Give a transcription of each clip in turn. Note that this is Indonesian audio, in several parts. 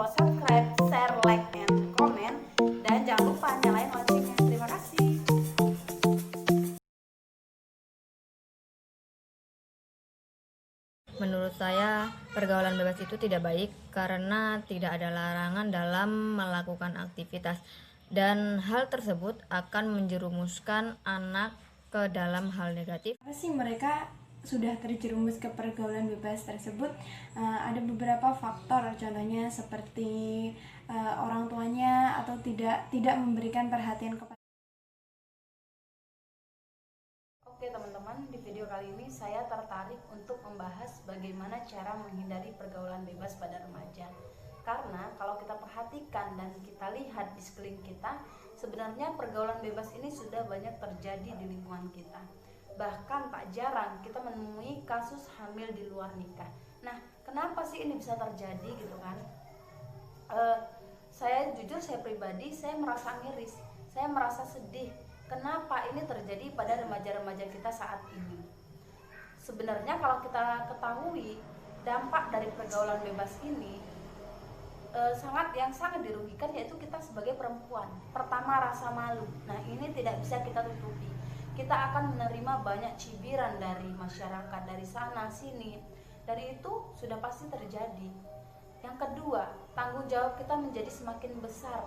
subscribe, share, like, and comment. Dan jangan lupa nyalain loncengnya. Terima kasih. Menurut saya, pergaulan bebas itu tidak baik karena tidak ada larangan dalam melakukan aktivitas, dan hal tersebut akan menjerumuskan anak ke dalam hal negatif. Apa sih mereka sudah terjerumus ke pergaulan bebas tersebut? Ada beberapa faktor, contohnya seperti orang tuanya atau tidak memberikan perhatian kepada. Oke teman-teman, di video kali ini saya tertarik untuk membahas bagaimana cara menghindari pergaulan bebas pada remaja. Karena kalau kita perhatikan dan kita lihat di sekeliling kita, sebenarnya pergaulan bebas ini sudah banyak terjadi di lingkungan kita. Bahkan tak jarang kita menemui kasus hamil di luar nikah. Nah, kenapa sih ini bisa terjadi gitu kan? Saya pribadi, saya merasa miris, saya merasa sedih. Kenapa ini terjadi pada remaja-remaja kita saat ini? Sebenarnya kalau kita ketahui dampak dari pergaulan bebas ini sangat dirugikan, yaitu kita sebagai perempuan. Pertama, rasa malu. Nah, ini tidak bisa kita tutupi. Kita akan menerima banyak cibiran dari masyarakat, dari sana sini. Dari itu sudah pasti terjadi. Yang kedua, tanggung jawab kita menjadi semakin besar.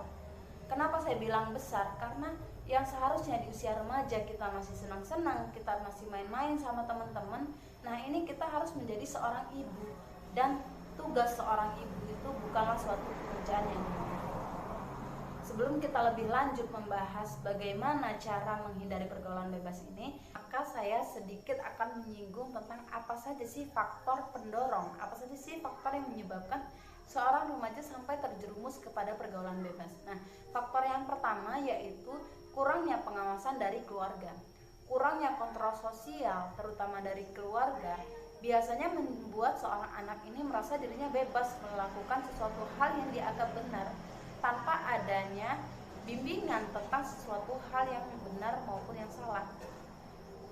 Kenapa saya bilang besar? Karena yang seharusnya di usia remaja kita masih senang-senang, kita masih main-main sama teman-teman. Nah, ini kita harus menjadi seorang ibu, dan tugas seorang ibu itu bukanlah suatu pekerjaan yang mudah. Sebelum kita lebih lanjut membahas bagaimana cara menghindari pergaulan bebas ini, maka saya sedikit akan menyinggung tentang apa saja sih faktor pendorong, apa saja sih faktor yang menyebabkan seorang remaja sampai terjerumus kepada pergaulan bebas. Nah, faktor yang pertama yaitu kurangnya pengawasan dari keluarga. Kurangnya kontrol sosial, terutama dari keluarga, biasanya membuat seorang anak ini merasa dirinya bebas melakukan sesuatu hal yang dianggap benar, tanpa adanya bimbingan tentang sesuatu hal yang benar maupun yang salah.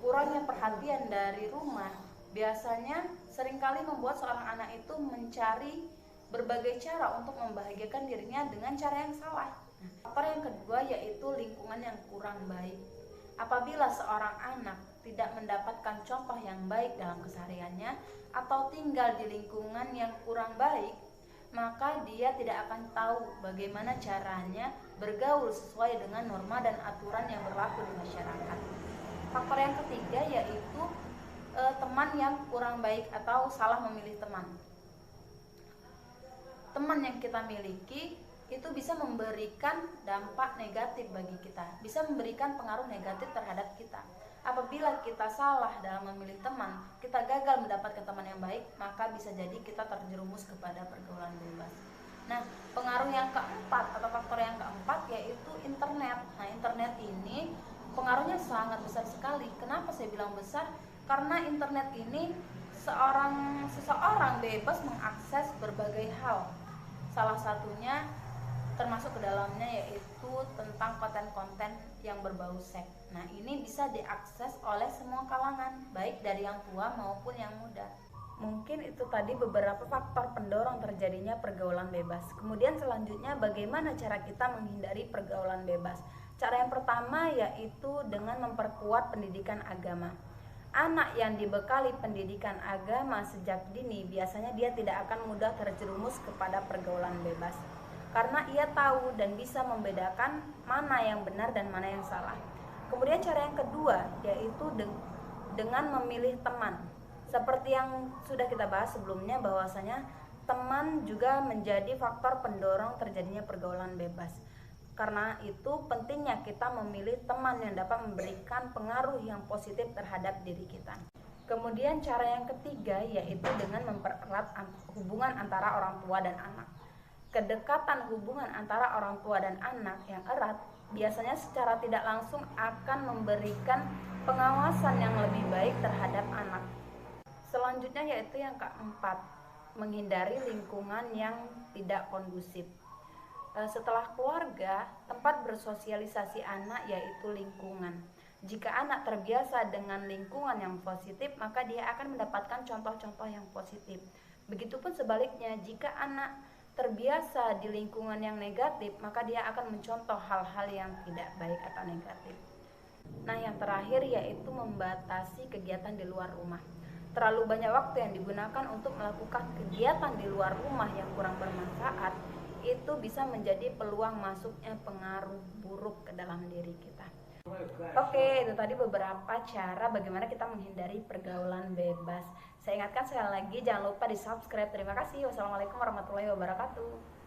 Kurangnya perhatian dari rumah biasanya seringkali membuat seorang anak itu mencari berbagai cara untuk membahagiakan dirinya dengan cara yang salah. Faktor yang kedua yaitu lingkungan yang kurang baik. Apabila seorang anak tidak mendapatkan contoh yang baik dalam kesehariannya atau tinggal di lingkungan yang kurang baik, maka dia tidak akan tahu bagaimana caranya bergaul sesuai dengan norma dan aturan yang berlaku di masyarakat. Faktor yang ketiga yaitu teman yang kurang baik atau salah memilih teman. Teman yang kita miliki itu bisa memberikan dampak negatif bagi kita, bisa memberikan pengaruh negatif terhadap kita. Apabila kita salah dalam memilih teman, kita gagal mendapatkan teman yang baik, maka bisa jadi kita terjerumus kepada pergaulan bebas. Nah, pengaruh yang keempat atau faktor yang keempat yaitu internet. Nah, internet ini pengaruhnya sangat besar sekali. Kenapa saya bilang besar? Karena internet ini seseorang bebas mengakses berbagai hal. Salah satunya termasuk ke dalamnya yaitu tentang konten-konten yang berbau seks. Nah, ini bisa diakses oleh semua kalangan, baik dari yang tua maupun yang muda. Mungkin itu tadi beberapa faktor pendorong terjadinya pergaulan bebas. Kemudian selanjutnya bagaimana cara kita menghindari pergaulan bebas? Cara yang pertama yaitu dengan memperkuat pendidikan agama. Anak yang dibekali pendidikan agama sejak dini biasanya dia tidak akan mudah terjerumus kepada pergaulan bebas, karena ia tahu dan bisa membedakan mana yang benar dan mana yang salah. Kemudian cara yang kedua yaitu dengan memilih teman. Seperti yang sudah kita bahas sebelumnya, bahwasanya teman juga menjadi faktor pendorong terjadinya pergaulan bebas. Karena itu pentingnya kita memilih teman yang dapat memberikan pengaruh yang positif terhadap diri kita. Kemudian cara yang ketiga yaitu dengan mempererat hubungan antara orang tua dan anak. Kedekatan hubungan antara orang tua dan anak yang erat biasanya secara tidak langsung akan memberikan pengawasan yang lebih baik terhadap anak. Selanjutnya yaitu yang keempat, menghindari lingkungan yang tidak kondusif. Setelah keluarga, tempat bersosialisasi anak yaitu lingkungan. Jika anak terbiasa dengan lingkungan yang positif, maka dia akan mendapatkan contoh-contoh yang positif. Begitupun sebaliknya, jika anak terbiasa di lingkungan yang negatif, maka dia akan mencontoh hal-hal yang tidak baik atau negatif. Nah, yang terakhir yaitu membatasi kegiatan di luar rumah. Terlalu banyak waktu yang digunakan untuk melakukan kegiatan di luar rumah yang kurang bermanfaat, itu bisa menjadi peluang masuknya pengaruh buruk ke dalam diri kita. Oke, itu tadi beberapa cara bagaimana kita menghindari pergaulan bebas. Saya ingatkan sekali lagi, jangan lupa di subscribe. Terima kasih. Wassalamualaikum warahmatullahi wabarakatuh.